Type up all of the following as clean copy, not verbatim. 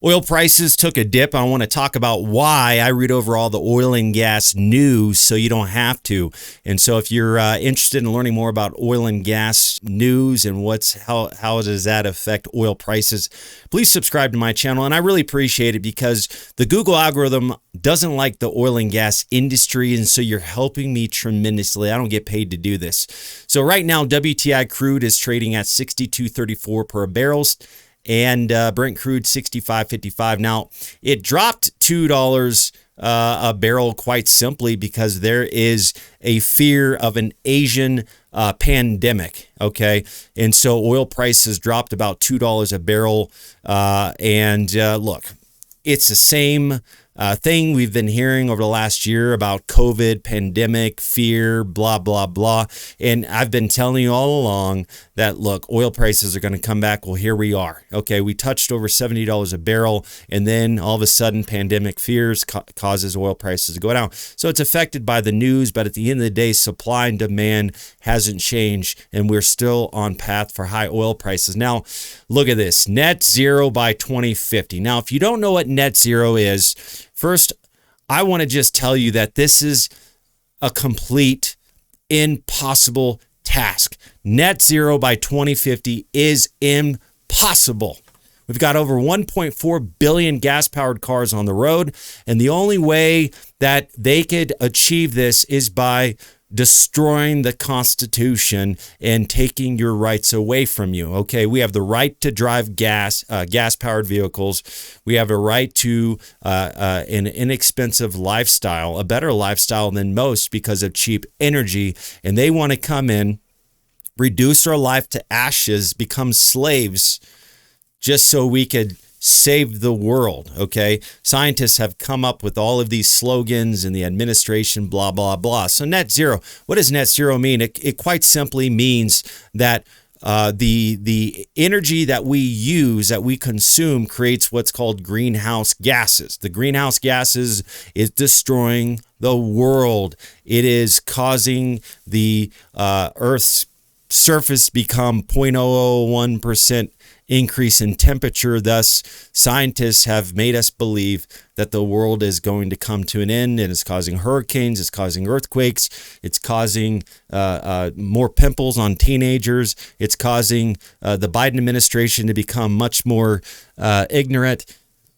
Oil prices took a dip. I want to talk about why. I read over all the oil and gas news so you don't have to. And so if you're interested in learning more about oil and gas news and how does that affect oil prices, please subscribe to my channel. And I really appreciate it because the Google algorithm doesn't like the oil and gas industry. And so you're helping me tremendously. I don't get paid to do this. So right now, WTI crude is trading at $62.34 per barrel. And Brent crude 65.55. Now, it dropped $2 a barrel quite simply because there is a fear of an Asian pandemic, okay? And so oil prices dropped about $2 a barrel. Look, it's the same thing we've been hearing over the last year about COVID, pandemic, fear, blah, blah, blah. And I've been telling you all along that, look, oil prices are going to come back. Well, here we are. Okay, we touched over $70 a barrel, and then all of a sudden, pandemic fears causes oil prices to go down. So it's affected by the news, but at the end of the day, supply and demand hasn't changed, and we're still on path for high oil prices. Now, look at this, net zero by 2050. Now, if you don't know what net zero is, first, I want to just tell you that this is a complete impossible task. Net zero by 2050 is impossible. We've got over 1.4 billion gas-powered cars on the road, and the only way that they could achieve this is by destroying the Constitution and taking your rights away from you. Okay, we have the right to drive gas-powered vehicles. We have a right to an inexpensive lifestyle, a better lifestyle than most because of cheap energy. And they want to come in, reduce our life to ashes, become slaves, just so we could save the world, okay? Scientists have come up with all of these slogans in the administration, blah, blah, blah. So net zero, what does net zero mean? It quite simply means that the energy that we use, that we consume, creates what's called greenhouse gases. The greenhouse gases is destroying the world. It is causing the Earth's surface become 0.001% increase in temperature. Thus, scientists have made us believe that the world is going to come to an end, and it's causing hurricanes, it's causing earthquakes, it's causing more pimples on teenagers, it's causing the Biden administration to become much more ignorant.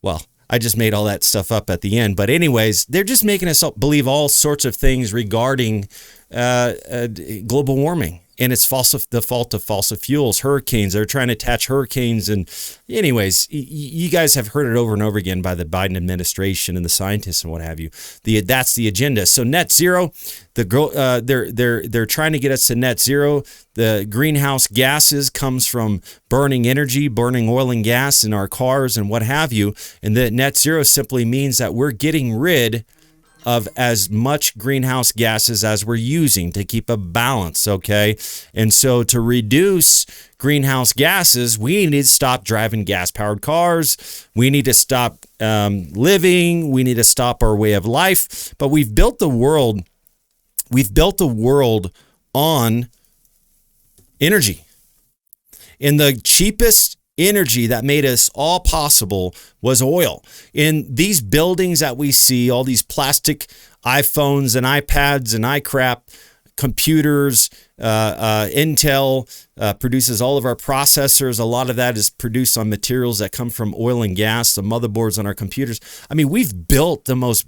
Well, I just made all that stuff up at the end. But anyways, they're just making us believe all sorts of things regarding global warming. And it's the fault of fossil fuels, hurricanes. They're trying to attach hurricanes. And anyways, you guys have heard it over and over again by the Biden administration and the scientists and what have you. That's the agenda. So net zero, they're trying to get us to net zero. The greenhouse gases comes from burning energy, burning oil and gas in our cars and what have you. And the net zero simply means that we're getting rid of as much greenhouse gases as we're using to keep a balance, okay? And so to reduce greenhouse gases, we need to stop driving gas-powered cars. We need to stop living. We need to stop our way of life. But we've built the world on energy. And the cheapest energy that made us all possible was oil. In these buildings that we see, all these plastic iPhones and iPads and iCrap, computers, Intel produces all of our processors. A lot of that is produced on materials that come from oil and gas, the motherboards on our computers. I mean, we've built the most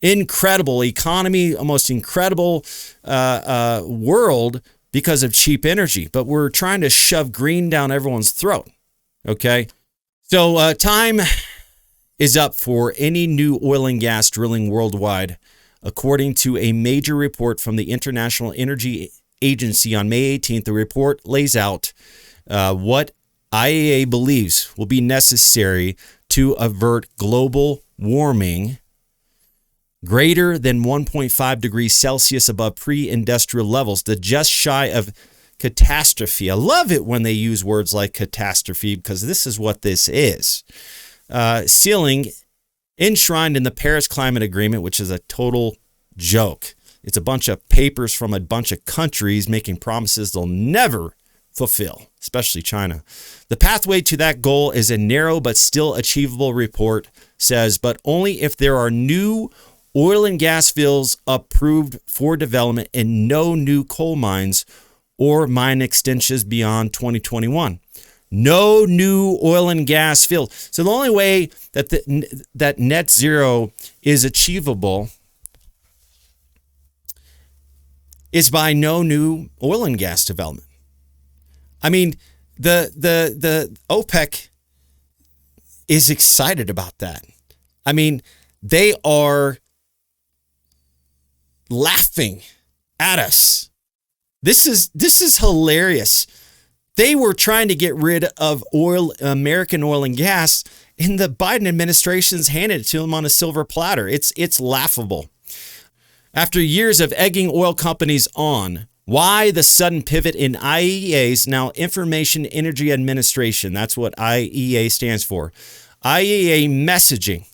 incredible economy, a most incredible world because of cheap energy, but we're trying to shove green down everyone's throat, okay? So time is up for any new oil and gas drilling worldwide, according to a major report from the International Energy Agency on May 18th. The report lays out what IEA believes will be necessary to avert global warming greater than 1.5 degrees Celsius above pre-industrial levels, to just shy of catastrophe. I love it when they use words like catastrophe because this is what this is. Ceiling enshrined in the Paris Climate Agreement, which is a total joke. It's a bunch of papers from a bunch of countries making promises they'll never fulfill. especially China. The pathway to that goal is a narrow but still achievable, report says, but only if there are new oil and gas fields approved for development and no new coal mines or mine extensions beyond 2021. No new oil and gas field. So the only way that that net zero is achievable is by no new oil and gas development. I mean, the OPEC is excited about that. I mean, they are laughing at us. This is hilarious. They were trying to get rid of American oil and gas, and the Biden administration's handed it to them on a silver platter. It's laughable. After years of egging oil companies on, why the sudden pivot in IEA's, now Information Energy Administration, that's what IEA stands for, IEA messaging.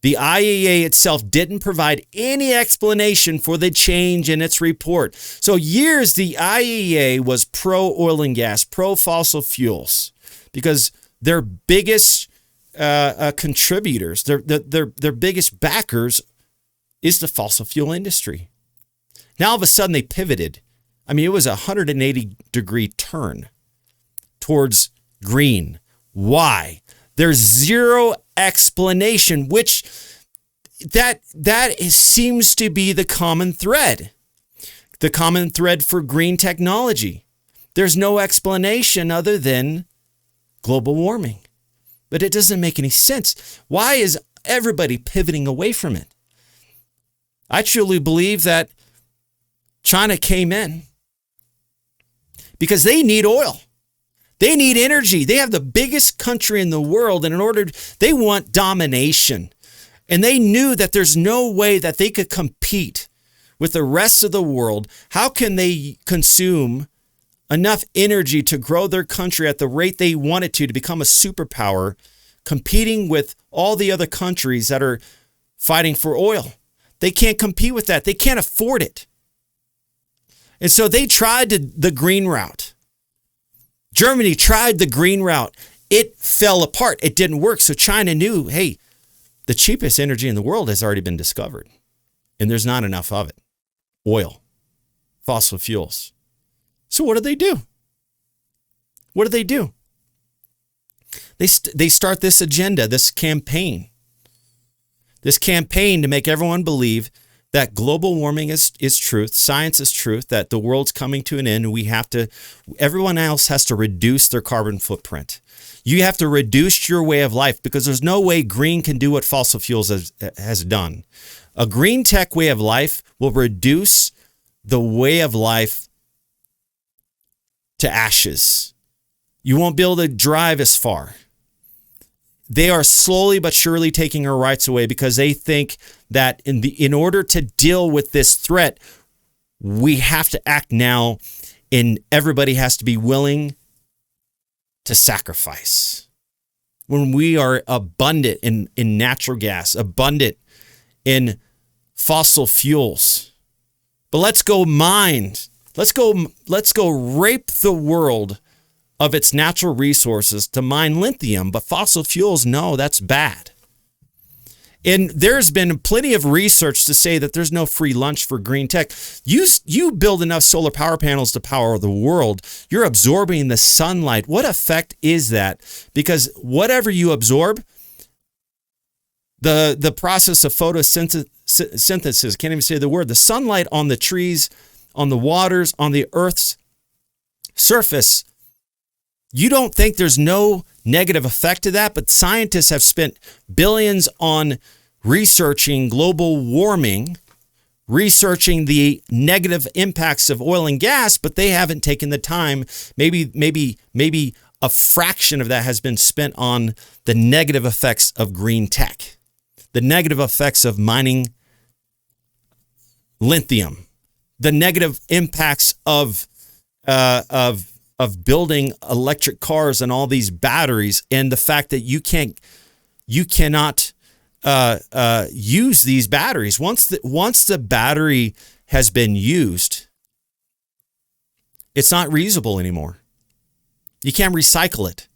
The IEA itself didn't provide any explanation for the change in its report. So years the IEA was pro-oil and gas, pro-fossil fuels, because their biggest contributors, their biggest backers is the fossil fuel industry. Now all of a sudden they pivoted. I mean, it was a 180-degree turn towards green. Why? There's zero explanation, which that seems to be the common thread. The common thread for green technology. There's no explanation other than global warming. But it doesn't make any sense. Why is everybody pivoting away from it? I truly believe that China came in because they need oil. They need energy. They have the biggest country in the world, and they want domination. And they knew that there's no way that they could compete with the rest of the world. How can they consume enough energy to grow their country at the rate they want it to become a superpower, competing with all the other countries that are fighting for oil? They can't compete with that. They can't afford it. And so they tried the green route. Germany tried the green route. It fell apart. It didn't work. So China knew, hey, the cheapest energy in the world has already been discovered, and there's not enough of it. Oil, fossil fuels. So what do they do? What do they do? They start this agenda, this campaign to make everyone believe that global warming is truth, science is truth, that the world's coming to an end. Everyone else has to reduce their carbon footprint. You have to reduce your way of life, because there's no way green can do what fossil fuels has done. A green tech way of life will reduce the way of life to ashes. You won't be able to drive as far. They are slowly but surely taking our rights away, because they think that in order to deal with this threat, we have to act now, and everybody has to be willing to sacrifice. When we are abundant in natural gas, abundant in fossil fuels. But let's go mine. Let's go rape the world of its natural resources to mine lithium, but fossil fuels, no, that's bad. And there's been plenty of research to say that there's no free lunch for green tech. You build enough solar power panels to power the world, you're absorbing the sunlight. What effect is that? Because whatever you absorb, the process of photosynthesis, can't even say the word, the sunlight on the trees, on the waters, on the earth's surface, you don't think there's no negative effect to that, but scientists have spent billions on researching global warming, researching the negative impacts of oil and gas, but they haven't taken the time. Maybe a fraction of that has been spent on the negative effects of green tech, the negative effects of mining lithium, the negative impacts of building electric cars and all these batteries, and the fact that you cannot use these batteries. Once the battery has been used, it's not reusable anymore. You can't recycle it.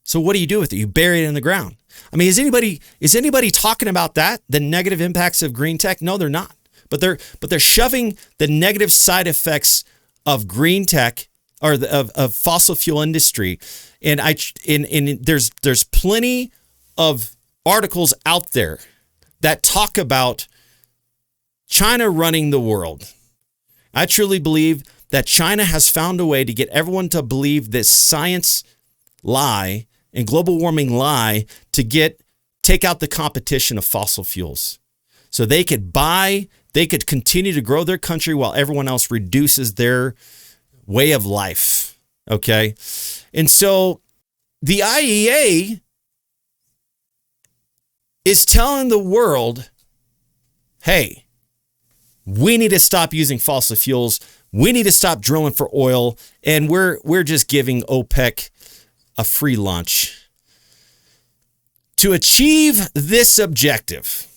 So what do you do with it? You bury it in the ground. I mean, is anybody talking about that? The negative impacts of green tech? No, they're not. But they're shoving the negative side effects of green tech or of fossil fuel industry. And there's plenty of articles out there that talk about China running the world. I truly believe that China has found a way to get everyone to believe this science lie and global warming lie to take out the competition of fossil fuels. So they could continue to grow their country while everyone else reduces their way of life. Okay. And so the IEA is telling the world, hey, we need to stop using fossil fuels. We need to stop drilling for oil. And we're just giving OPEC a free lunch. To achieve this objective,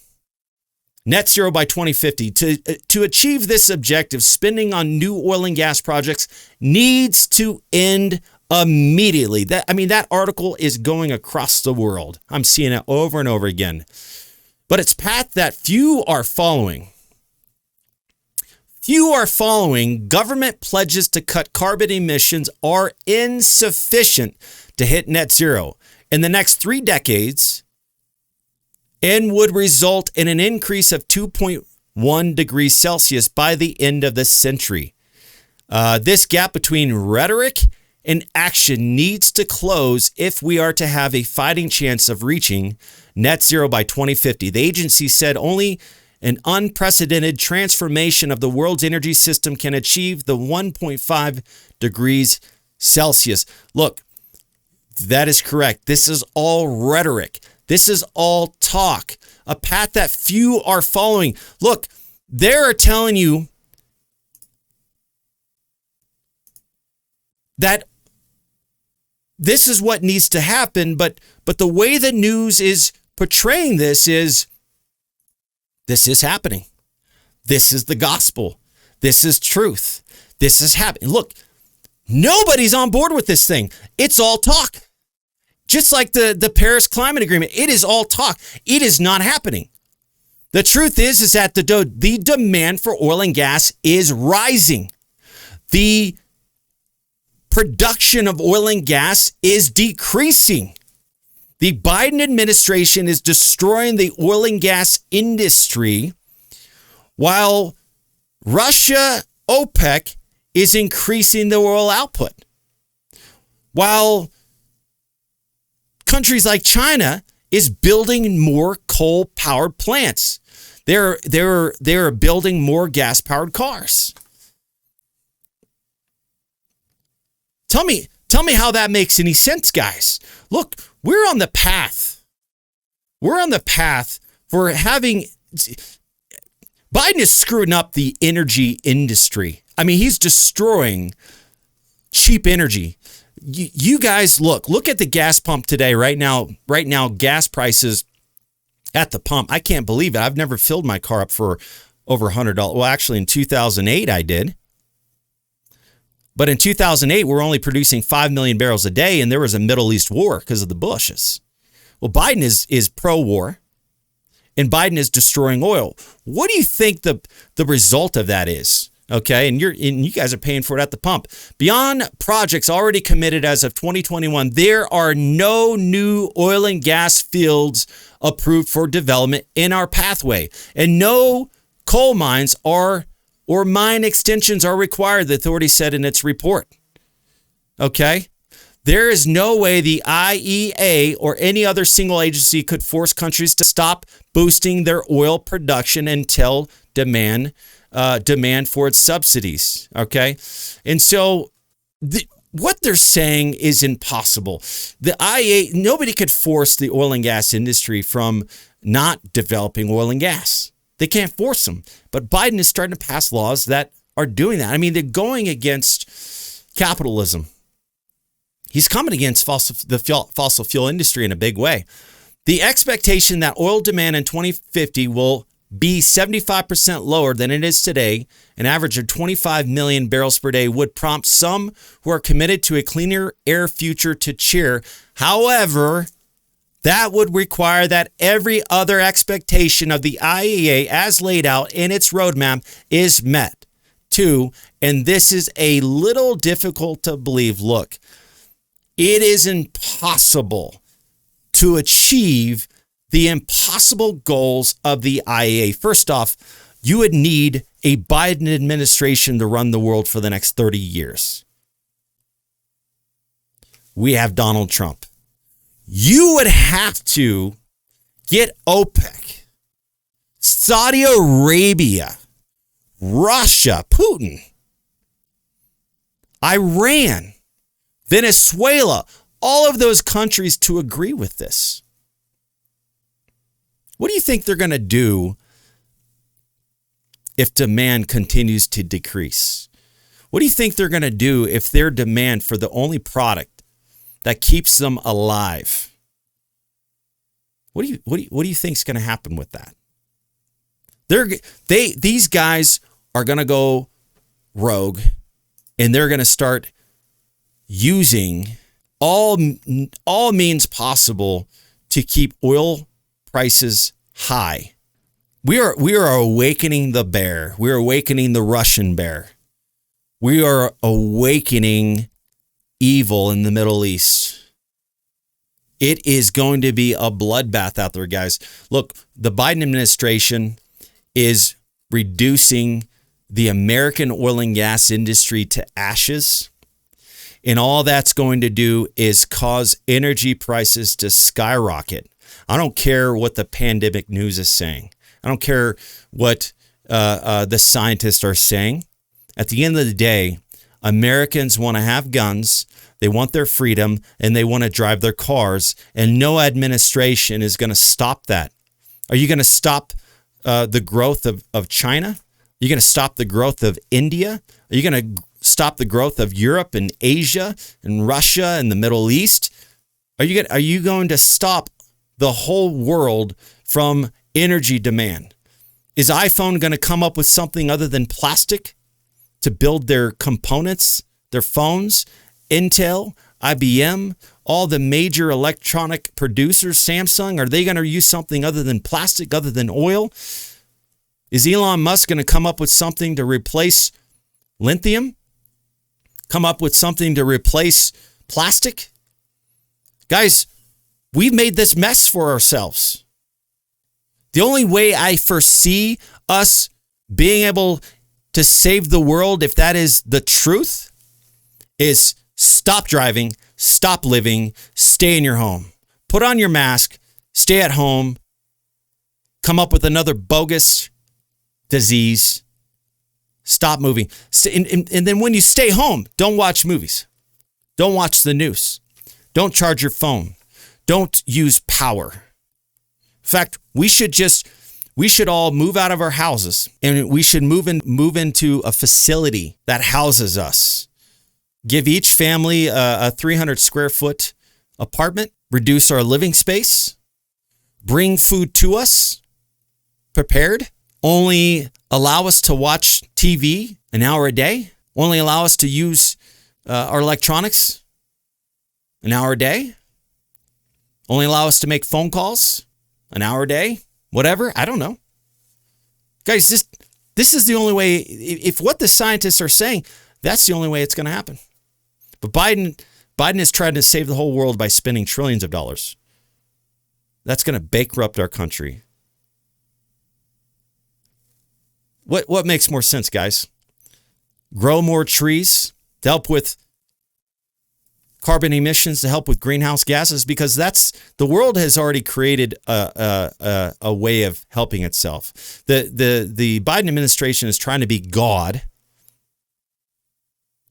net zero by 2050, to achieve this objective, spending on new oil and gas projects needs to end immediately. That article is going across the world. I'm seeing it over and over again. But it's path that few are following. Few are following. Government pledges to cut carbon emissions are insufficient to hit net zero in the next 3 decades and would result in an increase of 2.1 degrees Celsius by the end of the century. This gap between rhetoric and action needs to close if we are to have a fighting chance of reaching net zero by 2050. The agency said only an unprecedented transformation of the world's energy system can achieve the 1.5 degrees Celsius. Look, that is correct. This is all rhetoric. This is all talk, a path that few are following. Look, they are telling you that this is what needs to happen, but the way the news is portraying this is happening. This is the gospel. This is truth. This is happening. Look, nobody's on board with this thing. It's all talk. Just like the Paris Climate Agreement, it is all talk. It is not happening. The truth is that the demand for oil and gas is rising. The production of oil and gas is decreasing. The Biden administration is destroying the oil and gas industry while Russia, OPEC, is increasing the oil output. While countries like China is building more coal-powered plants. They're building more gas-powered cars. Tell me how that makes any sense, guys. Look, we're on the path. We're on the path for having... Biden is screwing up the energy industry. I mean, he's destroying cheap energy. You guys look at the gas pump today. Right now, gas prices at the pump. I can't believe it. I've never filled my car up for over $100. Well, actually in 2008 I did. But in 2008, we're only producing 5 million barrels a day, and there was a Middle East war because of the Bushes. Well, Biden is pro-war, and Biden is destroying oil. What do you think the result of that is? Okay, and you guys are paying for it at the pump. Beyond projects already committed as of 2021, there are no new oil and gas fields approved for development in our pathway, and no coal mines or mine extensions are required, the authority said in its report. Okay? There is no way the IEA or any other single agency could force countries to stop boosting their oil production until demand for its subsidies. Okay? And so what they're saying is impossible. The IEA, nobody could force the oil and gas industry from not developing oil and gas. They can't force them. But Biden is starting to pass laws that are doing that. I mean, they're going against capitalism. He's coming against the fossil fuel industry in a big way. The expectation that oil demand in 2050 will be 75% lower than it is today, an average of 25 million barrels per day, would prompt some who are committed to a cleaner air future to cheer. However, that would require that every other expectation of the IEA as laid out in its roadmap is met too. And this is a little difficult to believe. Look, it is impossible to achieve the impossible goals of the IEA. First off, you would need a Biden administration to run the world for the next 30 years. We have Donald Trump. You would have to get OPEC, Saudi Arabia, Russia, Putin, Iran, Venezuela, all of those countries to agree with this. What do you think they're going to do if demand continues to decrease? What do you think they're going to do if their demand for the only product that keeps them alive? What do you think is going to happen with that? These guys are going to go rogue, and they're going to start using all means possible to keep oil prices high. We are awakening the bear. We are awakening the Russian bear. We are awakening evil in the Middle East. It is going to be a bloodbath out there, guys. Look, the Biden administration is reducing the American oil and gas industry to ashes. And all that's going to do is cause energy prices to skyrocket. I don't care what the pandemic news is saying. I don't care what the scientists are saying. At the end of the day, Americans want to have guns, they want their freedom, and they want to drive their cars, and no administration is going to stop that. Are you going to stop the growth of China? Are you going to stop the growth of India? Are you going to stop the growth of Europe and Asia and Russia and the Middle East? Are you going to stop the whole world from energy demand? Is iPhone going to come up with something other than plastic to build their components, their phones? Intel, IBM, all the major electronic producers, Samsung, are they going to use something other than plastic, other than oil? Is Elon Musk going to come up with something to replace lithium? Come up with something to replace plastic? Guys, we've made this mess for ourselves. The only way I foresee us being able to save the world, if that is the truth, is stop driving, stop living, stay in your home. Put on your mask, stay at home, come up with another bogus disease, stop moving. And then when you stay home, don't watch movies. Don't watch the news. Don't charge your phone. Don't use power. In fact, we should all move out of our houses, and we should move into a facility that houses us. Give each family a 300 square foot apartment, reduce our living space, bring food to us prepared, only allow us to watch TV an hour a day, only allow us to use our electronics an hour a day, only allow us to make phone calls an hour a day, whatever. I don't know. Guys, this is the only way. If what the scientists are saying, that's the only way it's going to happen. But Biden is trying to save the whole world by spending trillions of dollars. That's going to bankrupt our country. What makes more sense, guys? Grow more trees to help with carbon emissions, to help with greenhouse gases, because the world has already created a way of helping itself. The Biden administration is trying to be God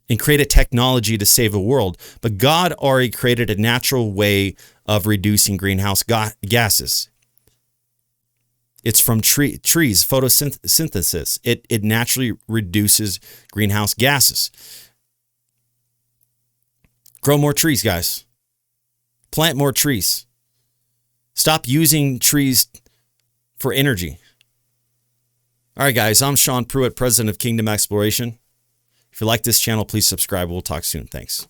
and create a technology to save the world, but God already created a natural way of reducing greenhouse gases. It's from trees, photosynthesis. It naturally reduces greenhouse gases. Grow more trees, guys. Plant more trees. Stop using trees for energy. All right, guys, I'm Sean Pruitt, president of Kingdom Exploration. If you like this channel, please subscribe. We'll talk soon. Thanks.